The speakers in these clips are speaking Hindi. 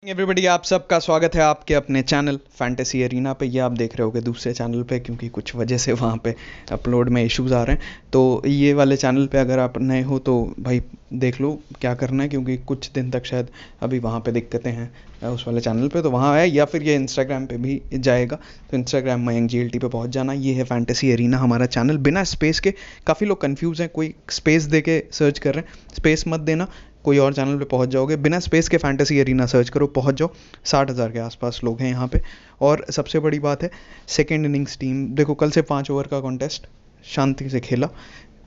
एवरीबॉडी, आप सबका स्वागत है आपके अपने चैनल फैंटेसी एरिना पे। ये आप देख रहे होगे दूसरे चैनल पे, क्योंकि कुछ वजह से वहाँ पे अपलोड में इश्यूज़ आ रहे हैं। तो ये वाले चैनल पे अगर आप नए हो तो भाई देख लो क्या करना है, क्योंकि कुछ दिन तक शायद अभी वहाँ पे दिक्कतें हैं उस वाले चैनल पे, तो वहाँ है, या फिर ये इंस्टाग्राम पे भी जाएगा। तो इंस्टाग्राम मयंक GLT पे पहुँच जाना। ये है फैंटेसी एरिना हमारा चैनल, बिना स्पेस के। काफ़ी लोग कन्फ्यूज़ हैं, कोई स्पेस दे के सर्च कर रहे हैं, स्पेस मत देना, कोई और चैनल पे पहुंच जाओगे। बिना स्पेस के फैंटेसी एरिना सर्च करो, पहुंच जाओ। 60,000 के आसपास लोग हैं यहाँ पे। और सबसे बड़ी बात है, सेकेंड इनिंग्स टीम देखो, कल से 5 ओवर का कॉन्टेस्ट शांति से खेला,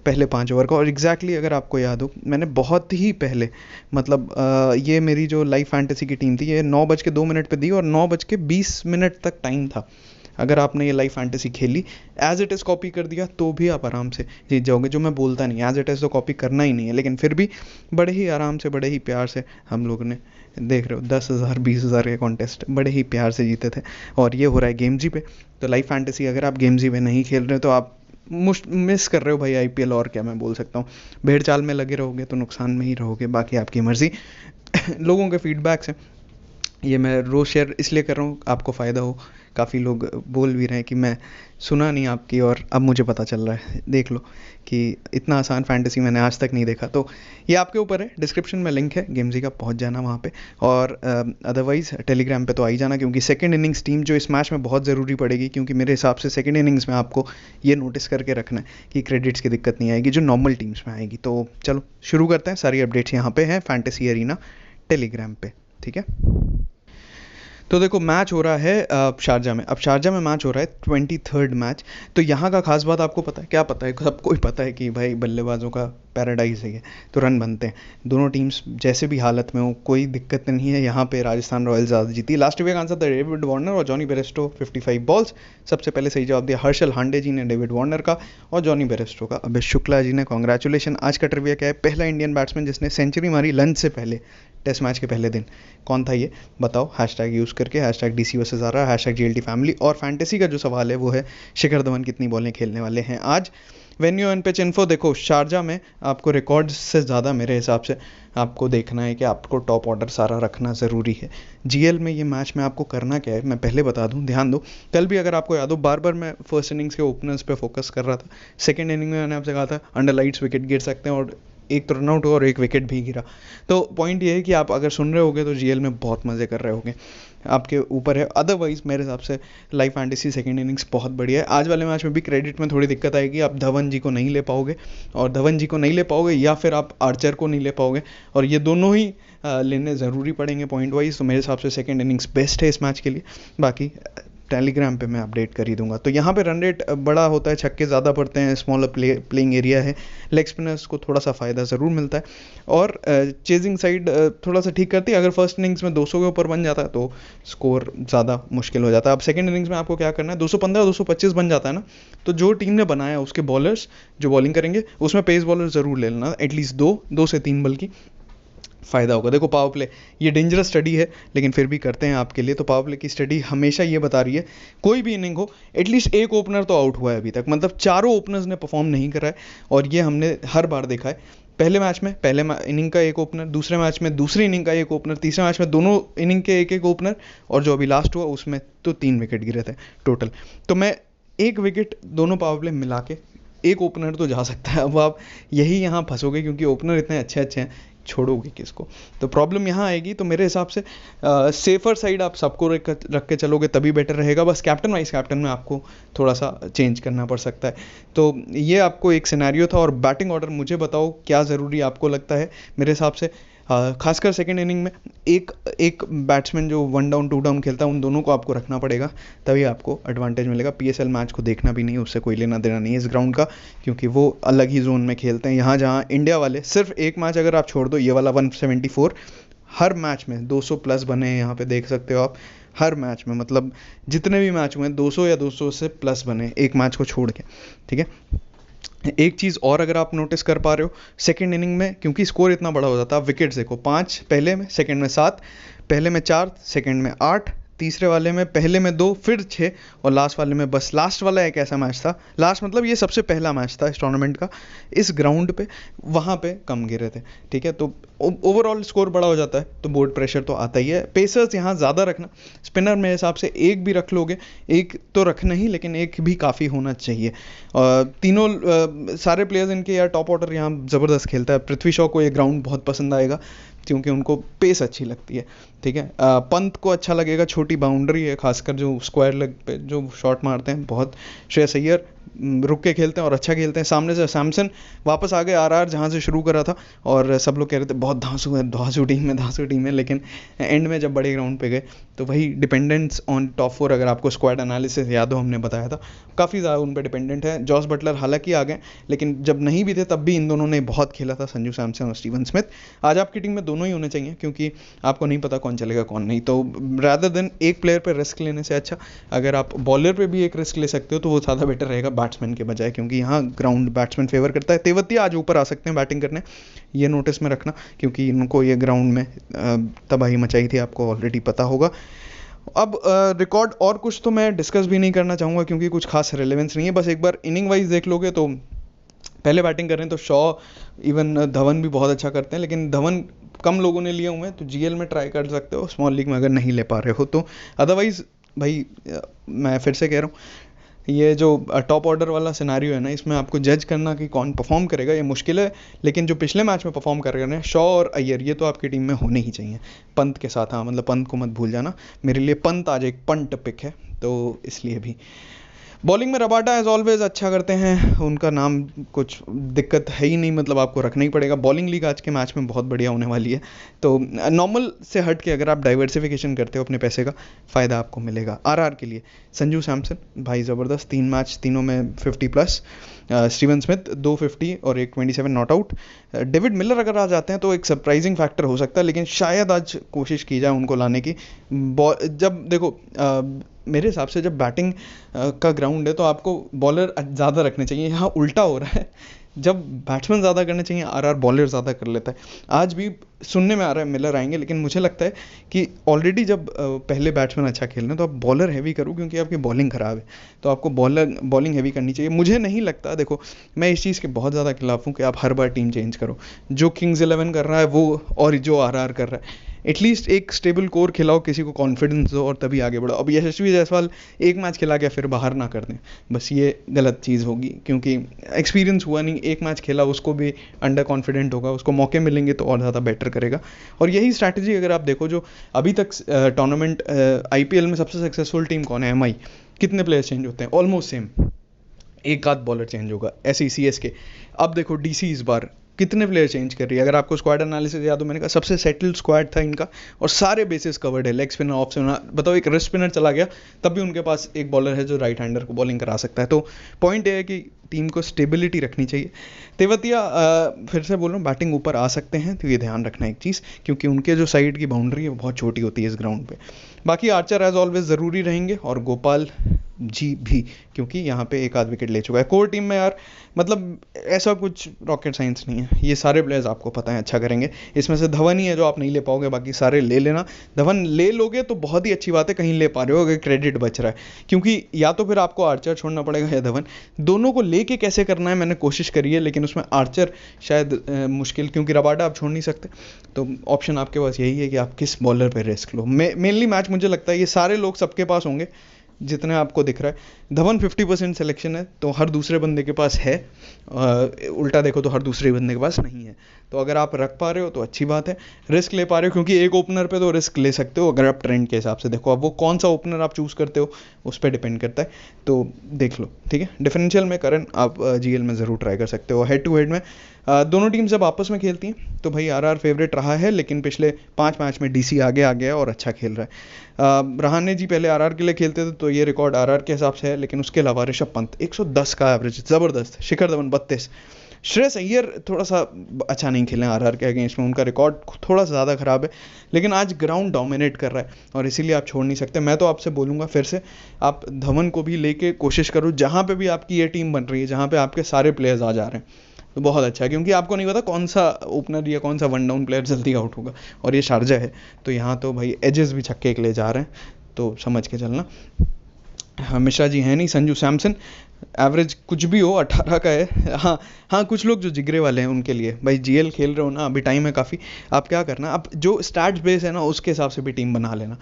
पहले 5 ओवर का। और एग्जैक्टली अगर आपको याद हो, मैंने बहुत ही पहले, मतलब ये मेरी जो लाइव फैंटेसी की टीम थी, ये 9:02 पे दी और 9:20 तक टाइम था। अगर आपने ये लाइव फैंटेसी खेली, एज इट इज़ कॉपी कर दिया तो भी आप आराम से जीत जाओगे। जो मैं बोलता नहीं, एज इट इज़ तो कॉपी करना ही नहीं है, लेकिन फिर भी बड़े ही आराम से, बड़े ही प्यार से हम लोगों ने, देख रहे हो, 10,000 20,000 के कॉन्टेस्ट बड़े ही प्यार से जीते थे। और ये हो रहा है गेम जी पे। तो लाइव फैंटेसी अगर आप गेम जी पे नहीं खेल रहे हो तो आप मिस कर रहे हो भाई IPL। और क्या मैं बोल सकता हूँ, भेड़ चाल में लगे रहोगे तो नुकसान में ही रहोगे, बाकी आपकी मर्ज़ी। लोगों के फीडबैक्स हैं, ये मैं रोज़ शेयर इसलिए कर रहा हूँ आपको फ़ायदा हो। काफ़ी लोग बोल भी रहे हैं कि मैं सुना नहीं आपकी, और अब मुझे पता चल रहा है, देख लो कि इतना आसान फैंटेसी मैंने आज तक नहीं देखा। तो ये आपके ऊपर है, डिस्क्रिप्शन में लिंक है गेमजी का, पहुंच जाना वहाँ पे। और अदरवाइज़ टेलीग्राम पे तो आ ही जाना, क्योंकि सेकंड इनिंग्स टीम जो इस मैच में बहुत ज़रूरी पड़ेगी, क्योंकि मेरे हिसाब से सेकंड इनिंग्स में आपको ये नोटिस करके रखना है कि क्रेडिट्स की दिक्कत नहीं आएगी जो नॉर्मल टीम्स में आएगी। तो चलो शुरू करते हैं। सारी अपडेट्स यहाँ पे हैं फैंटेसी एरिना टेलीग्राम पे, ठीक है। तो देखो, मैच हो रहा है शारजा में। अब शारजा में मैच हो रहा है 23rd मैच। तो यहाँ का खास बात आपको पता है, क्या पता है, सबको ही पता है कि भाई बल्लेबाजों का पैराडाइज है ये, तो रन बनते हैं। दोनों टीम्स जैसे भी हालत में हो, कोई दिक्कत नहीं है। यहाँ पे राजस्थान रॉयल्स ज़्यादा जीती। लास्ट वीक आंसर था डेविड वार्नर और जॉनी बेरेस्टो 55 बॉल्स। सबसे पहले सही जवाब दिया हर्षल हांडे जी ने डेविड वार्नर का, और जॉनी बेरेस्टो का अभिष शुक्ला जी ने। कॉन्ग्रेचुलेशन। आज का ट्रिविया क्या है, पहला इंडियन बैट्समैन जिसने सेंचुरी मारी लंच से पहले, टेस्ट मैच के पहले दिन, कौन था ये बताओ। हैशटैग यूज़ करके, हैशटैग DC वर्सेस आ रहा है, हैशटैग GLT फैमिली। और फैंटेसी का जो सवाल है वो है, शिखर धवन कितनी बॉलें खेलने वाले हैं आज। वेन्यू एंड पिच इन्फो देखो, शारजा में आपको रिकॉर्ड से ज़्यादा मेरे हिसाब से आपको देखना है कि आपको टॉप ऑर्डर सारा रखना ज़रूरी है। GL में ये मैच में आपको करना क्या है, मैं पहले बता दूं, ध्यान दो। कल भी अगर आपको याद हो, बार बार मैं फर्स्ट इनिंग्स के ओपनर्स पे फोकस कर रहा था। सेकेंड इनिंग में मैंने आपसे कहा था अंडर लाइट्स विकेट गिर सकते हैं, और एक तो रनआउट हुआ और एक विकेट भी गिरा। तो पॉइंट ये है कि आप अगर सुन रहे होगे तो GL में बहुत मज़े कर रहे होगे, आपके ऊपर है। अदरवाइज मेरे हिसाब से लाइव फैंटेसी सेकंड इनिंग्स बहुत बढ़िया है। आज वाले मैच में भी क्रेडिट में थोड़ी दिक्कत आएगी, आप धवन जी को नहीं ले पाओगे, और धवन जी को नहीं ले पाओगे या फिर आप आर्चर को नहीं ले पाओगे, और ये दोनों ही लेने ज़रूरी पड़ेंगे पॉइंट वाइज। तो मेरे हिसाब से सेकंड इनिंग्स बेस्ट है इस मैच के लिए। बाकी टेलीग्राम पे मैं अपडेट कर ही दूंगा। तो यहाँ पे रन रेट बड़ा होता है, छक्के ज़्यादा पड़ते हैं, स्मॉलर प्लेइंग एरिया है, लेग स्पिनर्स को थोड़ा सा फ़ायदा ज़रूर मिलता है, और चेजिंग साइड थोड़ा सा ठीक करती है। अगर फर्स्ट इनिंग्स में 200 के ऊपर बन जाता है तो स्कोर ज़्यादा मुश्किल हो जाता है। अब सेकंड इनिंग्स में आपको क्या करना है, 215 225 बन जाता है ना, तो जो टीम ने बनाया उसके बॉलर्स जो बॉलिंग करेंगे उसमें पेस बॉलर ज़रूर ले लेना, एटलीस्ट 2 से 3 बल्कि, फ़ायदा होगा। देखो, पावर प्ले ये डेंजरस स्टडी है, लेकिन फिर भी करते हैं आपके लिए। तो पावर प्ले की स्टडी हमेशा ये बता रही है, कोई भी इनिंग हो एटलीस्ट एक ओपनर तो आउट हुआ है अभी तक, मतलब चारों ओपनर्स ने परफॉर्म नहीं करा है, और ये हमने हर बार देखा है। पहले मैच में पहले इनिंग का एक ओपनर, दूसरे मैच में दूसरी इनिंग का एक ओपनर, तीसरे मैच में दोनों इनिंग के एक एक ओपनर, और जो अभी लास्ट हुआ उसमें तो 3 विकेट गिरे थे टोटल। तो मैं एक विकेट दोनों पावर प्ले मिला के, एक ओपनर तो जा सकता है। अब आप यही यहाँ फंसोगे, क्योंकि ओपनर इतने अच्छे अच्छे हैं, छोड़ोगे किसको, तो प्रॉब्लम यहाँ आएगी। तो मेरे हिसाब से सेफर साइड आप सबको रख के चलोगे तभी बेटर रहेगा। बस कैप्टन वाइस कैप्टन में आपको थोड़ा सा चेंज करना पड़ सकता है। तो ये आपको एक सिनेरियो था। और बैटिंग ऑर्डर मुझे बताओ क्या ज़रूरी आपको लगता है। मेरे हिसाब से खासकर सेकेंड इनिंग में एक बैट्समैन जो 1 डाउन 2 डाउन खेलता है, उन दोनों को आपको रखना पड़ेगा, तभी आपको एडवांटेज मिलेगा। PSL मैच को देखना भी नहीं, उससे कोई लेना देना नहीं है इस ग्राउंड का, क्योंकि वो अलग ही जोन में खेलते हैं। यहाँ जहाँ इंडिया वाले सिर्फ एक मैच अगर आप छोड़ दो, ये वाला 174, हर मैच में 200 प्लस बने हैं। यहाँ पे देख सकते हो आप, हर मैच में, मतलब जितने भी मैच हुए 200 या 200 से प्लस बने, एक मैच को छोड़ के, ठीक है। एक चीज़ और अगर आप नोटिस कर पा रहे हो, सेकेंड इनिंग में क्योंकि स्कोर इतना बड़ा हो जाता है, विकेट्स देखो, 5 पहले में, सेकेंड में 7, पहले में 4, सेकेंड में 8, तीसरे वाले में पहले में 2, फिर 6 और लास्ट वाले में बस। लास्ट वाला एक ऐसा मैच था, लास्ट मतलब ये सबसे पहला मैच था इस टूर्नामेंट का इस ग्राउंड पे, वहाँ पे कम गिरे थे, ठीक है। तो ओवरऑल स्कोर बड़ा हो जाता है तो बोर्ड प्रेशर तो आता ही है। पेसर्स यहाँ ज़्यादा रखना, स्पिनर मेरे हिसाब से एक भी रख लोगे, एक तो रखना ही, लेकिन एक भी काफ़ी होना चाहिए। तीनों सारे प्लेयर्स इनके यार टॉप ऑर्डर यहाँ ज़बरदस्त खेलता है। पृथ्वी शॉ को ये ग्राउंड बहुत पसंद आएगा क्योंकि उनको पेस अच्छी लगती है, ठीक है। पंत को अच्छा लगेगा, छोटी बाउंड्री है, खासकर जो स्क्वायर लेग पे जो शॉट मारते हैं बहुत। श्रेयस अय्यर रुक के खेलते हैं और अच्छा खेलते हैं। सामने से सैमसन वापस आ गए आरआर जहाँ से शुरू करा था, और सब लोग कह रहे थे बहुत धांसू टीम है, लेकिन एंड में जब बड़े ग्राउंड पे गए तो वही डिपेंडेंस ऑन टॉप 4, अगर आपको स्क्वाड एनालिसिस याद हो हमने बताया था, काफ़ी ज़्यादा उन पर डिपेंडेंट है। जॉस बटलर हालांकि आ गए, लेकिन जब नहीं भी थे तब भी इन दोनों ने बहुत खेला था, संजू सैमसन और स्टीवन स्मिथ। आज आपकी टीम में दोनों ही होने चाहिए क्योंकि आपको नहीं पता कौन चलेगा कौन नहीं। तो रादर देन एक प्लेयर पर रिस्क लेने से अच्छा अगर आप बॉलर पर भी एक रिस्क ले सकते हो तो वो ज़्यादा बेटर रहेगा बैट्समैन के बजाय, क्योंकि यहाँ ग्राउंड बैट्समैन फेवर करता है। तेवतिया आज ऊपर आ सकते हैं बैटिंग करने, ये नोटिस में रखना, क्योंकि इनको ये ग्राउंड में तबाही मचाई थी, आपको ऑलरेडी पता होगा। अब रिकॉर्ड और कुछ तो मैं डिस्कस भी नहीं करना चाहूँगा क्योंकि कुछ खास रेलेवेंस नहीं है। बस एक बार इनिंग वाइज देख लोगे तो पहले बैटिंग कर रहे हैं तो शॉ, इवन धवन भी बहुत अच्छा करते हैं, लेकिन धवन कम लोगों ने लिए हुए हैं, तो जीएल में ट्राई कर सकते हो, स्मॉल लीग में अगर नहीं ले पा रहे हो तो। अदरवाइज भाई मैं फिर से कह रहा हूँ, ये जो टॉप ऑर्डर वाला सिनारियो है ना, इसमें आपको जज करना कि कौन परफॉर्म करेगा ये मुश्किल है, लेकिन जो पिछले मैच में परफॉर्म कर रहे हैं शॉ और अय्यर, ये तो आपकी टीम में होने ही चाहिए पंत के साथ। हाँ मतलब पंत को मत भूल जाना, मेरे लिए पंत आज एक पंट पिक है, तो इसलिए भी। बॉलिंग में रबाडा एज ऑलवेज अच्छा करते हैं, उनका नाम कुछ दिक्कत है ही नहीं, मतलब आपको रखना ही पड़ेगा। बॉलिंग लीग आज के मैच में बहुत बढ़िया होने वाली है, तो नॉर्मल से हट के अगर आप डाइवर्सिफिकेशन करते हो अपने पैसे का, फ़ायदा आपको मिलेगा। आरआर के लिए संजू सैमसन भाई ज़बरदस्त, 3 मैच तीनों में 50+। स्टीवन स्मिथ 250 और एक 27 नॉट आउट। डेविड मिलर अगर आ जाते हैं तो एक सरप्राइजिंग फैक्टर हो सकता है, लेकिन शायद आज कोशिश की जाए उनको लाने की। जब देखो मेरे हिसाब से जब बैटिंग का ग्राउंड है तो आपको बॉलर ज़्यादा रखने चाहिए, यहाँ उल्टा हो रहा है, जब बैट्समैन ज़्यादा करने चाहिए आरआर बॉलर ज़्यादा कर लेता है। आज भी सुनने में आ रहा है मिलर आएंगे, लेकिन मुझे लगता है कि ऑलरेडी जब पहले बैट्समैन अच्छा खेल रहे हैं तो आप बॉलर हैवी करो, क्योंकि आपकी बॉलिंग ख़राब है, तो आपको बॉलिंग हैवी करनी चाहिए। मुझे नहीं लगता, देखो मैं इस चीज़ के बहुत ज़्यादा खिलाफ हूँ कि आप हर बार टीम चेंज करो, जो किंग्स 11 कर रहा है वो और जो आरआर कर रहा है, एटलीस्ट एक स्टेबल कोर खिलाओ, किसी को कॉन्फिडेंस दो और तभी आगे बढ़ो। अब यशस्वी जायसवाल एक मैच खिला के फिर बाहर ना कर दें, बस ये गलत चीज़ होगी, क्योंकि एक्सपीरियंस हुआ नहीं, एक मैच खेला, उसको भी अंडर कॉन्फिडेंट होगा, उसको मौके मिलेंगे तो और ज़्यादा बेटर करेगा। और यही स्ट्रैटेजी अगर आप देखो, जो अभी तक टूर्नामेंट आईपीएल में सबसे सक्सेसफुल टीम कौन है, एमआई, कितने प्लेयर्स चेंज होते हैं, ऑलमोस्ट सेम, एक आध बॉलर चेंज होगा। ऐसे ही सीएसके, अब देखो डीसी इस बार कितने प्लेयर चेंज कर रही है। अगर आपको स्क्वाड एनालिसिस याद हो, मैंने कहा सबसे सेटल्ड स्क्वाड था इनका और सारे बेसिस कवर्ड है, लेग स्पिनर, ऑफ स्पिनर, बताओ एक रिस्ट स्पिनर चला गया तब भी उनके पास एक बॉलर है जो राइट हैंडर को बॉलिंग करा सकता है। तो पॉइंट ये है कि टीम को स्टेबिलिटी रखनी चाहिए। तेवतिया फिर से बोल रहा हूँ बैटिंग ऊपर आ सकते हैं, तो ये ध्यान रखना एक चीज़, क्योंकि उनके जो साइड की बाउंड्री है वो बहुत छोटी होती है इस ग्राउंड पे। बाकी आर्चर एज ऑलवेज ज़रूरी रहेंगे और गोपाल जी भी, क्योंकि यहाँ पे एक आध विकेट ले चुका है। कोर टीम में यार मतलब ऐसा कुछ रॉकेट साइंस नहीं है, ये सारे प्लेयर्स आपको पता है अच्छा करेंगे। इसमें से धवन ही है जो आप नहीं ले पाओगे, बाकी सारे ले लेना। धवन ले लोगे तो बहुत ही अच्छी बात है, कहीं ले पा रहे हो अगर क्रेडिट बच रहा है, क्योंकि या तो फिर आपको आर्चर छोड़ना पड़ेगा या धवन, दोनों को लेके कैसे करना है मैंने कोशिश करी है, लेकिन उसमें आर्चर शायद मुश्किल, क्योंकि रबाडा आप छोड़ नहीं सकते, तो ऑप्शन आपके पास यही है कि आप किस बॉलर पर रिस्क लो। मेनली मैच मुझे लगता है ये सारे लोग सबके पास होंगे जितने आपको दिख रहा है। धवन 50% सिलेक्शन है तो हर दूसरे बंदे के पास है, उल्टा देखो तो हर दूसरे बंदे के पास नहीं है। तो अगर आप रख पा रहे हो तो अच्छी बात है, रिस्क ले पा रहे हो, क्योंकि एक ओपनर पे तो रिस्क ले सकते हो अगर आप ट्रेंड के हिसाब से देखो। अब वो कौन सा ओपनर आप चूज़ करते हो उस पर डिपेंड करता है, तो देख लो, ठीक है। डिफरेंशियल में करन आप जीएल में ज़रूर ट्राई कर सकते हो। हेड टू हेड में दोनों टीम जब आपस में खेलती हैं तो भाई आरआर फेवरेट रहा है, लेकिन पिछले 5 मैच में डीसी आगे आ गया और अच्छा खेल रहा है। रहाणे जी पहले आरआर के लिए खेलते थे तो ये रिकॉर्ड आरआर के हिसाब से है, लेकिन उसके अलावा ऋषभ पंत 110 का एवरेज ज़बरदस्त, शिखर धवन 32, श्रेयस अय्यर थोड़ा सा अच्छा नहीं खेले आरआर के अगेंस्ट में, उनका रिकॉर्ड थोड़ा सा ज़्यादा ख़राब है, लेकिन आज ग्राउंड डोमिनेट कर रहा है और इसीलिए आप छोड़ नहीं सकते। मैं तो आपसे बोलूँगा फिर से आप धवन को भी लेके कोशिश करो, जहाँ पे भी आपकी ये टीम बन रही है, जहाँ पे आपके सारे प्लेयर्स आ जा रहे हैं तो बहुत अच्छा है, क्योंकि आपको नहीं पता कौन सा ओपनर या कौन सा वन डाउन प्लेयर जल्दी आउट होगा, और ये शारजा है तो यहाँ तो भाई एजेस भी छक्के के लिए जा रहे हैं, तो समझ के चलना। हाँ, मिश्रा जी है नहीं, संजू सैमसन एवरेज कुछ भी हो 18 का है। हाँ हाँ, कुछ लोग जो जिगरे वाले हैं उनके लिए भाई, जीएल खेल रहे हो ना, अभी टाइम है काफ़ी, आप क्या करना, आप जो स्टैट्स बेस है ना उसके हिसाब से भी टीम बना लेना।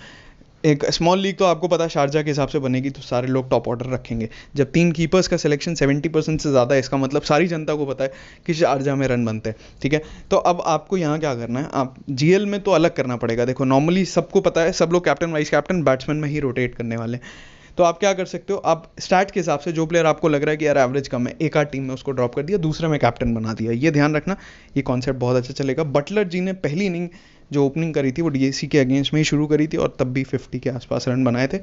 एक स्मॉल लीग तो आपको पता है शारजा के हिसाब से बनेगी, तो सारे लोग टॉप ऑर्डर रखेंगे। जब 3 कीपर्स का सिलेक्शन 70% से ज़्यादा है, इसका मतलब सारी जनता को पता है कि शारजा में रन बनते हैं, ठीक है। तो अब आपको यहाँ क्या करना है, आप जीएल में तो अलग करना पड़ेगा। देखो नॉर्मली सबको पता है, सब लोग कैप्टन वाइस कैप्टन बैट्समैन में ही रोटेट करने वाले हैं। तो आप क्या कर सकते हो, आप स्टैट के हिसाब से जो प्लेयर आपको लग रहा है कि यार एवरेज कम है, एक आध टीम में उसको ड्रॉप कर दिया, दूसरे में कैप्टन बना दिया। ये ध्यान रखना, ये कॉन्सेप्ट बहुत अच्छा चलेगा। बटलर जी ने पहली इनिंग जो ओपनिंग करी थी वो डीएसी के अगेंस्ट में ही शुरू करी थी और तब भी 50 के आसपास रन बनाए थे।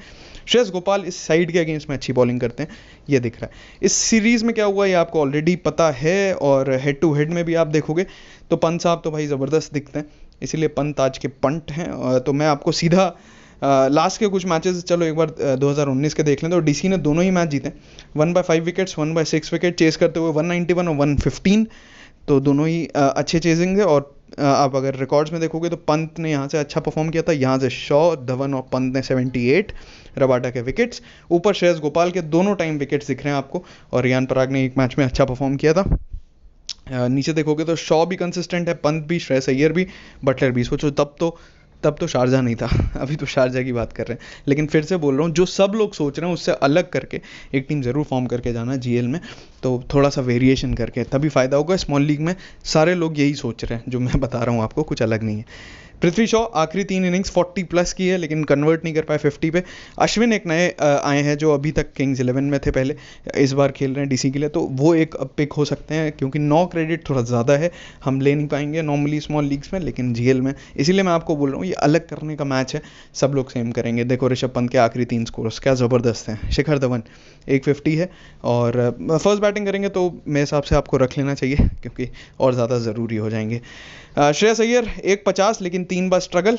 श्रेयस गोपाल इस साइड के अगेंस्ट में अच्छी बॉलिंग करते हैं, ये दिख रहा है। इस सीरीज़ में क्या हुआ ये आपको ऑलरेडी पता है, और हेड टू हेड में भी आप देखोगे तो पंत साहब तो भाई ज़बरदस्त दिखते हैं, इसीलिए पंत आज के पंट हैं। तो मैं आपको सीधा लास्ट के कुछ मैचेस चलो एक बार 2019 के देख लें, तो डीसी ने दोनों ही मैच जीते, 1/5 विकेट्स, 1/6 विकेट चेस करते हुए 191 और 115, तो दोनों ही अच्छे चेजिंग थे। और आप अगर रिकॉर्ड्स में देखोगे तो पंत ने यहाँ से अच्छा परफॉर्म किया था, यहाँ से शॉ, धवन और पंत ने 78 रबाडा के विकेट्स, ऊपर श्रेयस गोपाल के दोनों टाइम विकेट्स दिख रहे हैं आपको, और रियान पराग ने एक मैच में अच्छा परफॉर्म किया था। नीचे देखोगे तो शॉ भी कंसिस्टेंट है, पंत भी, श्रेयस अय्यर भी, बटलर भी। सोचो तब तो शारजा नहीं था, अभी तो शारजा की बात कर रहे हैं। लेकिन फिर से बोल रहा हूँ, जो सब लोग सोच रहे हैं उससे अलग करके एक टीम ज़रूर फॉर्म करके जाना जीएल में, तो थोड़ा सा वेरिएशन करके तभी फ़ायदा होगा। स्मॉल लीग में सारे लोग यही सोच रहे हैं, जो मैं बता रहा हूँ आपको, कुछ अलग नहीं है। पृथ्वी शॉ आखिरी 3 इनिंग्स 40 प्लस की है, लेकिन कन्वर्ट नहीं कर पाए 50 पे। अश्विन एक नए आए हैं जो अभी तक किंग्स 11 में थे पहले, इस बार खेल रहे हैं डीसी के लिए, तो वो एक पिक हो सकते हैं, क्योंकि 9 क्रेडिट थोड़ा ज़्यादा है, हम ले नहीं पाएंगे नॉर्मली स्मॉल लीग्स में, लेकिन जीएल में इसीलिए मैं आपको बोल रहा हूँ ये अलग करने का मैच है, सब लोग सेम करेंगे। देखो ऋषभ पंत के आखिरी 3 स्कोर्स क्या ज़बरदस्त हैं। शिखर धवन 150 है, और फर्स्ट बैटिंग करेंगे तो मेरे हिसाब से आपको रख लेना चाहिए, क्योंकि और ज़्यादा ज़रूरी हो जाएंगे। श्रेयस अय्यर 150, लेकिन 3 बार स्ट्रगल,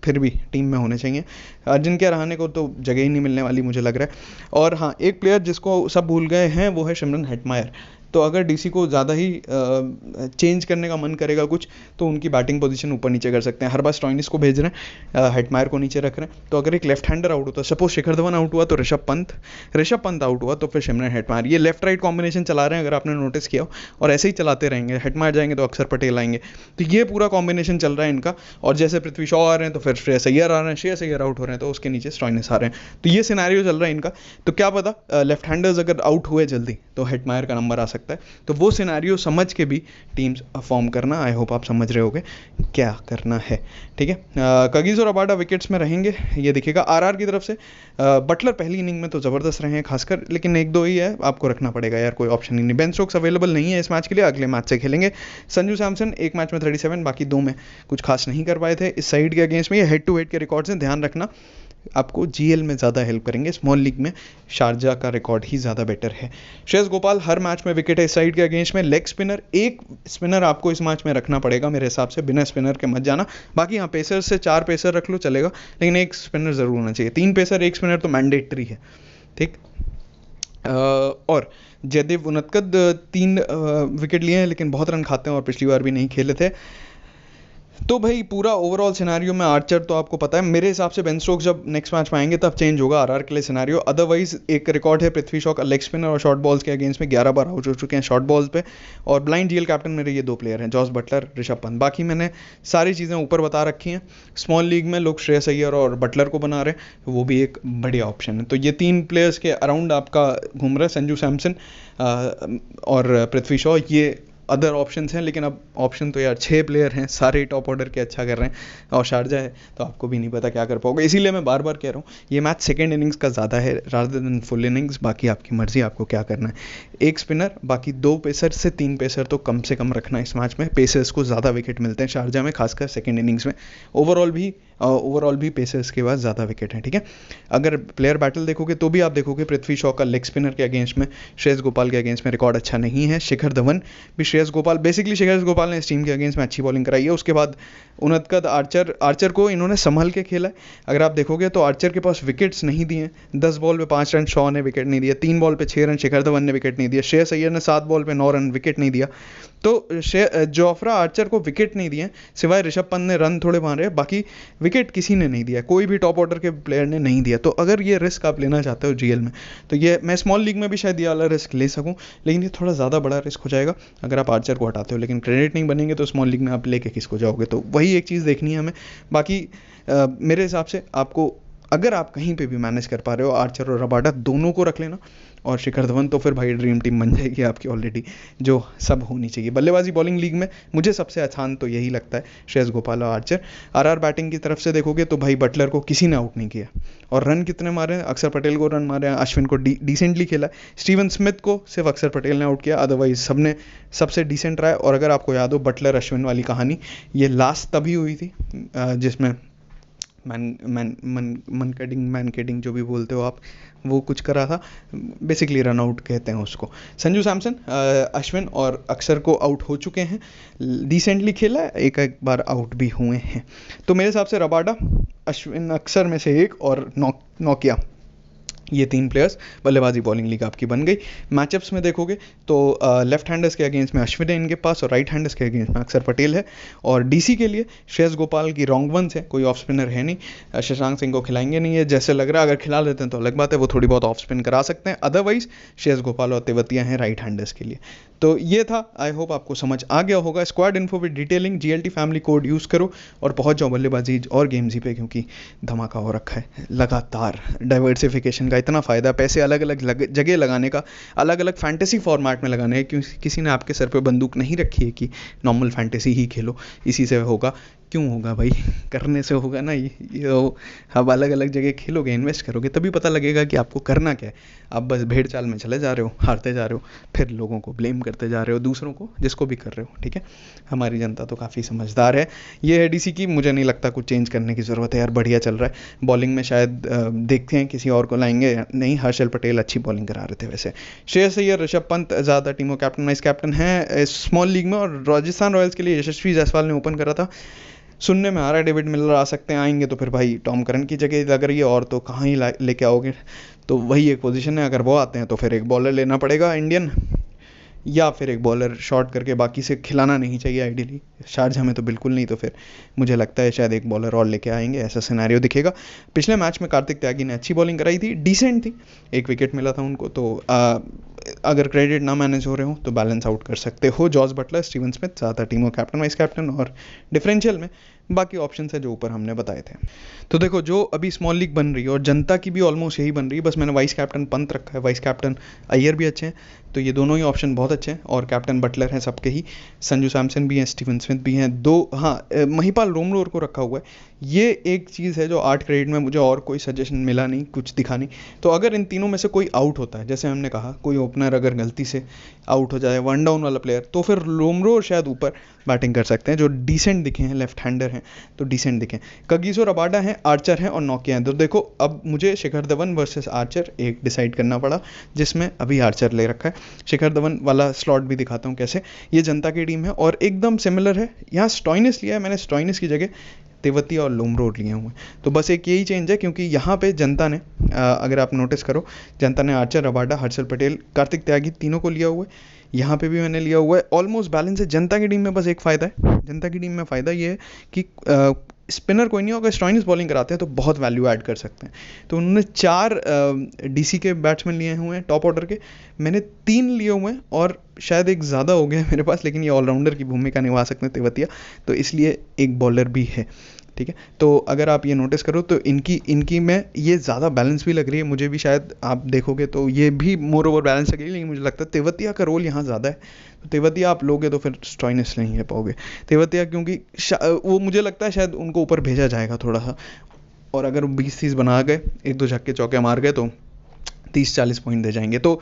फिर भी टीम में होने चाहिए। अजिंक्य रहाणे को तो जगह ही नहीं मिलने वाली मुझे लग रहा है। और हाँ, एक प्लेयर जिसको सब भूल गए हैं वो है सिमरन हेटमायर। तो अगर डीसी को ज़्यादा ही चेंज करने का मन करेगा कुछ, तो उनकी बैटिंग पोजीशन ऊपर नीचे कर सकते हैं। हर बार स्टॉइनिस को भेज रहे हैं, हेटमायर को नीचे रख रहे हैं, तो अगर एक लेफ्ट हैंडर आउट होता है, सपोज शिखर धवन आउट हुआ तो ऋषभ पंत आउट हुआ तो फिर सिमरन हेटमायर, ये लेफ्ट राइट कॉम्बिनेशन चला रहे हैं अगर आपने नोटिस किया हो, और ऐसे ही चलाते रहेंगे। हेटमायर जाएंगे तो अक्षर पटेल आएंगे, तो ये पूरा कॉम्बिनेशन चल रहा है इनका। और जैसे पृथ्वी शॉ आ रहे हैं तो फिर श्रेयस अय्यर आ रहे हैं, श्रेयस अय्यर आउट हो रहे हैं तो उसके नीचे स्टॉइनिस आ रहे हैं, तो ये सिनेरियो चल रहा है इनका। तो क्या पता लेफ्ट हैंडर्स अगर आउट हुए जल्दी तो हेटमायर का नंबर आ सकता है, तो वो सिनेरियो समझ के भी टीम्स फॉर्म करना। आई होप आप समझ रहे होगे क्या करना है, ठीक है। कगिस और रबाडा विकेट्स में रहेंगे, ये दिखेगा। आरआर की तरफ से बटलर पहली इनिंग में तो ज़बरदस्त रहे हैं खासकर, लेकिन 1-2 ही है, आपको रखना पड़ेगा यार, कोई ऑप्शन ही नहीं। बेन स्टोक्स अवेलेबल नहीं है इस मैच के लिए, अगले मैच से खेलेंगे। संजू सैमसन एक मैच में 37, बाकी 2 में कुछ खास नहीं कर पाए थे। इस साइड के अगेंस्ट में ये हेड टू हेड के रिकॉर्ड्स हैं, ध्यान रखना, आपको जीएल में ज़्यादा हेल्प करेंगे। स्मॉल लीग में शारजा का रिकॉर्ड ही ज़्यादा बेटर है। श्रेयस गोपाल हर मैच में विकेट है इस साइड के अगेंस्ट में। लेग स्पिनर, एक स्पिनर आपको इस मैच में रखना पड़ेगा मेरे हिसाब से, बिना स्पिनर के मत जाना। बाकी यहाँ पेसर से 4 पेसर रख लो चलेगा, लेकिन एक स्पिनर ज़रूर होना चाहिए। 3 पेसर 1 स्पिनर तो मैंडेटरी है, ठीक। और जयदेव उनदकद 3 विकेट लिए हैं, लेकिन बहुत रन खाते हैं और पिछली बार भी नहीं खेले थे। तो भाई पूरा ओवरऑल सिनेरियो में आर्चर तो आपको पता है, मेरे हिसाब से बेन स्टोक्स जब नेक्स्ट मैच में आएंगे तब चेंज होगा आरआर के लिए सिनेरियो। अदरवाइज एक रिकॉर्ड है पृथ्वी शॉ का लेग स्पिनर और शॉर्ट बॉल्स के अगेंस्ट में 11 बार आउट हो चुके हैं शॉर्ट बॉल्स पे। और ब्लाइंड जीएल कैप्टन मेरे ये 2 प्लेयर हैं, जॉस बटलर, ऋषभ पंत। बाकी मैंने सारी चीज़ें ऊपर बता रखी हैं। स्मॉल लीग में लोग श्रेयस अय्यर और बटलर को बना रहे हैं, वो भी एक बढ़िया ऑप्शन है। तो ये 3 प्लेयर्स के अराउंड आपका घूम रहा है, संजू सैमसन और पृथ्वी शॉ, ये अदर ऑप्शंस हैं। लेकिन अब ऑप्शन तो यार 6 प्लेयर हैं, सारे टॉप ऑर्डर के अच्छा कर रहे हैं, और शारजा है तो आपको भी नहीं पता क्या कर पाओगे। इसीलिए मैं बार बार कह रहा हूँ ये मैच सेकेंड इनिंग्स का ज़्यादा है रादर देन फुल इनिंग्स। बाकी आपकी मर्जी, आपको क्या करना है। 1 स्पिनर, बाकी 2 पेसर से 3 पेसर तो कम से कम रखना इस मैच में। पेसर्स को ज़्यादा विकेट मिलते हैं शारजा में, खासकर सेकेंड इनिंग्स में। ओवरऑल भी पेसर्स के बाद ज़्यादा विकेट हैं, ठीक है। अगर प्लेयर बैटल देखोगे तो भी आप देखोगे पृथ्वी शॉ का लेग स्पिनर के अगेंस्ट में, श्रेयस गोपाल के अगेंस्ट में रिकॉर्ड अच्छा नहीं है। शिखर धवन भी, श्रेयस गोपाल ने इस टीम के अगेंस्ट में अच्छी बॉलिंग कराई है। उसके बाद उनदकद, आर्चर को इन्होंने संभल के खेला है। अगर आप देखोगे तो आर्चर के पास विकेट्स नहीं दिए, 10 बॉल पे 5 रन शॉ ने विकेट नहीं दिया, 3 बॉल पे 6 रन शिखर धवन ने विकेट नहीं दिया, श्रेयस अय्यर ने 7 बॉल पे 9 रन विकेट नहीं दिया। तो जोफ्रा आर्चर को विकेट नहीं दिए, सिवाय ऋषभ पंत ने रन थोड़े मारे, बाकी विकेट विकेट किसी ने नहीं दिया, कोई भी टॉप ऑर्डर के प्लेयर ने नहीं दिया। तो अगर ये रिस्क आप लेना चाहते हो जीएल में, तो ये मैं स्मॉल लीग में भी शायद ये वाला रिस्क ले सकूं, लेकिन ये थोड़ा ज़्यादा बड़ा रिस्क हो जाएगा अगर आप आर्चर को हटाते हो। लेकिन क्रेडिट नहीं बनेंगे तो स्मॉल लीग में आप लेके किसको जाओगे, तो वही एक चीज़ देखनी है हमें। बाकी मेरे हिसाब से आपको, अगर आप कहीं पे भी मैनेज कर पा रहे हो, आर्चर और रबाडा दोनों को रख लेना, और शिखर धवन तो फिर भाई ड्रीम टीम बन जाएगी आपकी ऑलरेडी, जो सब होनी चाहिए। बल्लेबाजी बॉलिंग लीग में मुझे सबसे आसान तो यही लगता है, श्रेयस गोपाल और आर्चर। आरआर बैटिंग की तरफ से देखोगे तो भाई बटलर को किसी ने आउट नहीं किया, और रन कितने मारे हैं, अक्षर पटेल को रन मारे हैं, अश्विन को डिसेंटली खेला है, स्टीवन स्मिथ को सिर्फ अक्षर पटेल ने आउट किया, अदरवाइज सबने सबसे डिसेंट रहा है। और अगर आपको याद हो बटलर अश्विन वाली कहानी, ये लास्ट तभी हुई थी जिसमें मैन केडिंग जो भी बोलते हो आप, वो कुछ करा था, बेसिकली रन आउट कहते हैं उसको। संजू सैमसन, अश्विन और अक्षर को आउट हो चुके हैं, डिसेंटली खेला है, एक एक बार आउट भी हुए हैं। तो मेरे हिसाब से रबाडा, अश्विन, अक्षर में से एक, और नोकिया, ये 3 प्लेयर्स बल्लेबाजी बॉलिंग लीग आपकी बन गई। मैचअप्स में देखोगे तो लेफ्ट हैंडर्स के अगेंस्ट में अश्विन है इनके पास, और राइट हैंडर्स के अगेंस्ट में अक्षर पटेल है। और डीसी के लिए श्रेयस गोपाल की रॉन्ग वंस है, कोई ऑफ स्पिनर है नहीं, शशांक सिंह को खिलाएंगे नहीं है जैसे लग रहा है। अगर खिला लेते हैं तो अलग बात है, वो थोड़ी बहुत ऑफ स्पिन करा सकते हैं, अदरवाइज श्रेयस गोपाल और तेवतिया हैं राइट हैंडर्स के लिए। तो ये था, आई होप आपको समझ आ गया होगा। Squad info with detailing, GLT family code use करो और पहुंच जाओ बल्लेबाजी और गेम्स ही पे, क्योंकि धमाका हो रखा है लगातार। डाइवर्सिफिकेशन का इतना फ़ायदा, पैसे अलग अलग जगह लगाने का, अलग अलग फैंटेसी फॉर्मेट में लगाने का, क्योंकि किसी ने आपके सर पे बंदूक नहीं रखी है कि नॉर्मल फैंटेसी ही खेलो, इसी से होगा। क्यों होगा भाई, करने से होगा ना। ये अब अलग अलग जगह खेलोगे, इन्वेस्ट करोगे, तभी पता लगेगा कि आपको करना क्या है। आप बस भेड़ चाल में चले जा रहे हो, हारते जा रहे हो, फिर लोगों को ब्लेम करते जा रहे हो, दूसरों को, जिसको भी कर रहे हो। ठीक है, हमारी जनता तो काफ़ी समझदार है। ये है डीसी की, मुझे नहीं लगता कुछ चेंज करने की ज़रूरत है यार, बढ़िया चल रहा है। बॉलिंग में शायद देखते हैं किसी और को लाएंगे, नहीं, हर्षल पटेल अच्छी बॉलिंग करा रहे थे वैसे। श्रेयस अय्यर, ऋषभ पंत ज़्यादा टीमों कैप्टन वाइस कैप्टन है स्मॉल लीग में, और राजस्थान रॉयल्स के लिए यशस्वी जायसवाल ने ओपन करा था। सुनने में आ रहा है डेविड मिलर आ सकते हैं, आएंगे तो फिर भाई टॉम करन की जगह लग रही है, और तो कहाँ ही लेके आओगे। तो वही एक पोजीशन है, अगर वो आते हैं तो फिर एक बॉलर लेना पड़ेगा इंडियन, या फिर एक बॉलर शॉर्ट करके बाकी से खिलाना नहीं चाहिए आइडियली। शारजाह में तो बिल्कुल नहीं, तो फिर मुझे लगता है शायद एक बॉलर और लेके आएंगे, ऐसा सिनेरियो दिखेगा। पिछले मैच में कार्तिक त्यागी ने अच्छी बॉलिंग कराई थी, डिसेंट थी, 1 विकेट मिला था उनको। तो अगर क्रेडिट ना मैनेज हो रहे हो तो बैलेंस आउट कर सकते हो। जॉस बटलर, स्टीवन स्मिथ, ज़्यादा टीमों कैप्टन वाइस कैप्टन, और डिफरेंशियल में बाकी ऑप्शन है जो ऊपर हमने बताए थे। तो देखो, जो अभी स्मॉल लीग बन रही है, और जनता की भी ऑलमोस्ट यही बन रही है, बस मैंने वाइस कैप्टन पंत रखा है, वाइस कैप्टन अय्यर भी अच्छे हैं, तो ये दोनों ही ऑप्शन बहुत अच्छे हैं, और कैप्टन बटलर हैं सबके ही, संजू सैमसन भी हैं, स्टीवन स्मिथ भी हैं, महिपाल रोमरोर को रखा हुआ है। ये एक चीज़ है जो 8 क्रेडिट में मुझे और कोई सजेशन मिला नहीं, कुछ दिखा नहीं। तो अगर इन तीनों में से कोई आउट होता है, जैसे हमने कहा कोई ओपनर अगर गलती से आउट हो जाए, 1 डाउन वाला प्लेयर, तो फिर रोमरोर शायद ऊपर बैटिंग कर सकते हैं, जो डिसेंट दिखे हैं, लेफ्ट हैंडर हैं तो डिसेंट दिखे। कगिसो रबाडा हैं, आर्चर हैं, और नोकिया हैं। तो देखो, अब मुझे शिखर धवन वर्सेस आर्चर एक डिसाइड करना पड़ा, जिसमें अभी आर्चर ले रखा है। शिखर धवन वाला स्लॉट भी दिखाता हूँ कैसे। ये जनता की टीम है और एकदम सिमिलर है। यहाँ स्टॉइनिस लिया है मैंने, स्टॉइनिस की जगह तेवतिया और लोमरोड लिए हुए हैं। तो बस एक यही चेंज है, क्योंकि यहाँ पे जनता ने, अगर आप नोटिस करो, जनता ने आर्चर, रबाडा, हर्षल पटेल, कार्तिक त्यागी तीनों को लिया हुआ है। यहाँ पे भी मैंने लिया हुआ है, ऑलमोस्ट बैलेंस है। जनता की टीम में बस एक फ़ायदा है, जनता की टीम में फ़ायदा ये है कि स्पिनर कोई नहीं होगा, स्टॉइनिस बॉलिंग कराते हैं तो बहुत वैल्यू ऐड कर सकते हैं। तो उन्होंने 4 डीसी के बैट्समैन लिए हुए हैं टॉप ऑर्डर के, मैंने 3 लिए हुए हैं, और शायद एक ज़्यादा हो गया मेरे पास, लेकिन ये ऑलराउंडर की भूमिका निभा सकते हैं तेवतिया, तो इसलिए एक बॉलर भी है। ठीक है, तो अगर आप ये नोटिस करो तो इनकी में ये ज़्यादा बैलेंस भी लग रही है मुझे भी, शायद आप देखोगे तो ये भी मोर ओवर बैलेंस लग रही है, लेकिन मुझे लगता है तेवतिया का रोल यहाँ ज़्यादा है। तो तेवतिया आप लोगे तो फिर स्टॉइनिस नहीं ले पाओगे। तेवतिया क्योंकि वो मुझे लगता है शायद उनको ऊपर भेजा जाएगा थोड़ा सा, और अगर 20-30 बना गए, 1-2 छक्के चौके मार गए, तो 30-40 पॉइंट दे जाएंगे। तो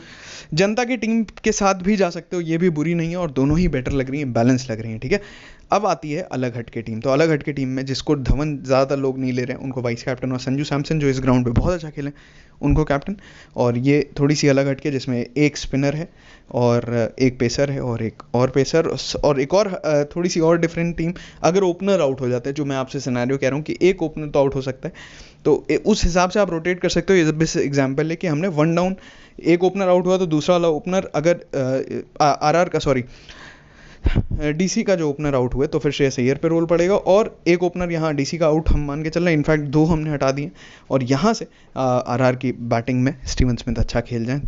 जनता की टीम के साथ भी जा सकते हो, ये भी बुरी नहीं है, और दोनों ही बेटर लग रही हैं, बैलेंस लग रही हैं। ठीक है, अब आती है अलग हट के टीम। तो अलग हट के टीम में जिसको धवन ज़्यादा लोग नहीं ले रहे हैं, उनको वाइस कैप्टन, और संजू सैमसन जो इस ग्राउंड पे बहुत अच्छा खेले उनको कैप्टन। और ये थोड़ी सी अलग हट के, जिसमें एक स्पिनर है और एक पेसर है, और एक और पेसर, और एक और थोड़ी सी और डिफरेंट टीम। अगर ओपनर आउट हो जाता है, जो मैं आपसे सिनेरियो कह रहा हूँ कि एक ओपनर तो आउट हो सकता है, तो उस हिसाब से आप रोटेट कर सकते हो। ये बस एग्जाम्पल है कि हमने 1 डाउन, एक ओपनर आउट हुआ तो दूसरा वाला ओपनर, अगर डीसी का जो ओपनर आउट हुए तो फिर श्रेयस अय्यर पे रोल पड़ेगा, और एक ओपनर यहाँ डीसी का आउट हम मान के चल रहे हैं, इनफैक्ट 2 हमने हटा दिए, और यहाँ से आरआर की बैटिंग में स्टीवन स्मिथ अच्छा खेल जाए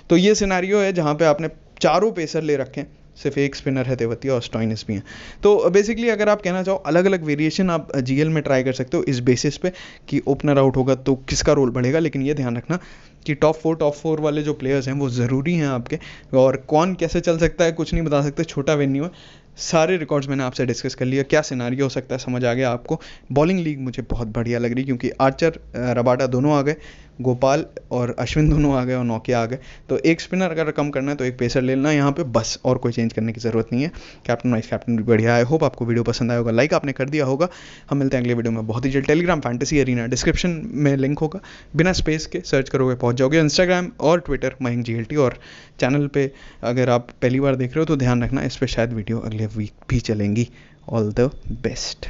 तो ये सिनेरियो है जहाँ पे आपने चारों पेसर ले रखे हैं, सिर्फ एक स्पिनर है तेवतिया और स्टॉइनिस भी हैं। तो बेसिकली अगर आप कहना चाहो अलग अलग वेरिएशन आप जीएल में ट्राई कर सकते हो इस बेसिस पे कि ओपनर आउट होगा तो किसका रोल बढ़ेगा, लेकिन ये ध्यान रखना कि टॉप फोर वाले जो प्लेयर्स हैं वो ज़रूरी हैं आपके, और कौन कैसे चल सकता है कुछ नहीं बता सकते, छोटा वेन्यू है। सारे रिकॉर्ड्स मैंने आपसे डिस्कस कर लिया, क्या सिनारियो हो सकता है समझ आ गया आपको। बॉलिंग लीग मुझे बहुत बढ़िया लग रही क्योंकि आर्चर रबाडा दोनों आ गए, गोपाल और अश्विन दोनों आ गए, और नौकिया आ गए। तो एक स्पिनर अगर कम करना है तो एक पेसर ले लेना यहाँ पे बस, और कोई चेंज करने की ज़रूरत नहीं है। कैप्टन वाइस कैप्टन भी बढ़िया। आई होप आपको वीडियो पसंद आया होगा, लाइक आपने कर दिया होगा। हम मिलते हैं अगले वीडियो में बहुत ही जल्द। टेलीग्राम फैंटेसी एरीना डिस्क्रिप्शन में लिंक होगा, बिना स्पेस के सर्च करोगे पहुंच जाओगे। इंस्टाग्राम और ट्विटर मयंक GLT, और चैनल पे अगर आप पहली बार देख रहे हो तो ध्यान रखना इस पर शायद वीडियो अगले वीक भी चलेंगी। All the best.